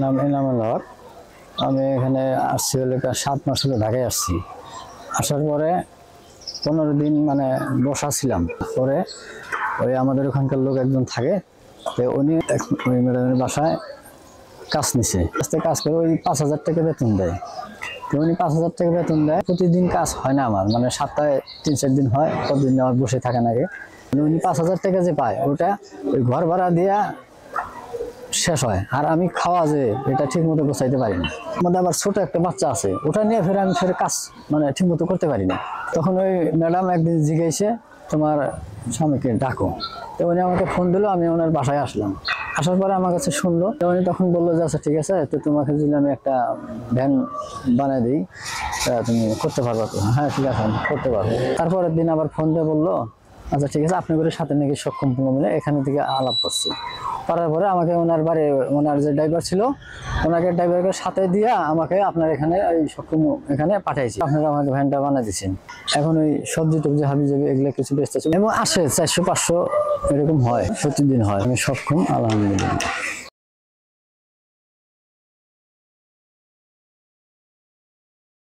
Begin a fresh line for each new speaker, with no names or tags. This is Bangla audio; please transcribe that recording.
নাম এনামুল হক। আমি এখানে আসছি হলে 7 মাস হলো ঢাকায় আসছি। আসার পরে 15 দিন মানে বসা ছিলাম। পরে ওই আমাদের ওখানকার লোক একজন থাকে, তো উনি ওই ম্যাডামের বাসায় কাজ নিছে। কাজ করে ওই 5,000 টাকা বেতন দেয়। তো উনি 5,000 টাকা বেতন দেয়। প্রতিদিন কাজ হয় না আমার, মানে সপ্তাহে 3-4 দিন হয়, প্রতিদিন আমার বসে থাকা লাগে। উনি 5,000 টাকা যে পায় ওটা ওই ঘর ভাড়া দিয়া শেষ হয়। আর আমি খাওয়া যে এটা ঠিক মতো গোছাইতে পারি না। আমাদের আবার ছোট একটা বাচ্চা আছে, ওটা নিয়ে ফের আমি কাজ মানে ঠিক মতো করতে পারি না। তখন ওই ম্যাডাম একদিন জিজ্ঞাসে তোমার স্বামীকে ডাকো। তো উনি আমাকে ফোন দিল, আমি ওনার বাসায় আসলাম। আসার পরে আমার কাছে শুনলো, তো উনি তখন বললো যে আচ্ছা ঠিক আছে, তো তোমাকে যদি আমি একটা ভ্যান বানাই দিই তুমি করতে পারবো তো? হ্যাঁ ঠিক আছে, আমি করতে পারবো। তারপরের দিন আবার ফোন দিয়ে বললো আচ্ছা ঠিক আছে, আপনাদের সাথে নাকি সক্ষম মিলে এখানে থেকে আলাপ করছি। করার পরে আমাকে ওনার বাড়ি, ওনার যে ড্রাইভার ছিল ওনাকে ড্রাইভারের সাথে দিয়ে আমাকে আপনার এখানে এই সক্ষম এখানে পাঠাইছি। আপনারা আমাকে ভ্যানটা বানিয়ে দিচ্ছেন। এখন ওই সবজি টবজি হাবি যাবি এগুলো কিছু বেচতেছি এবং আসে 400-500 এরকম হয়, প্রতিদিন হয়। আমি সক্ষম আলহামদুলিল্লাহ।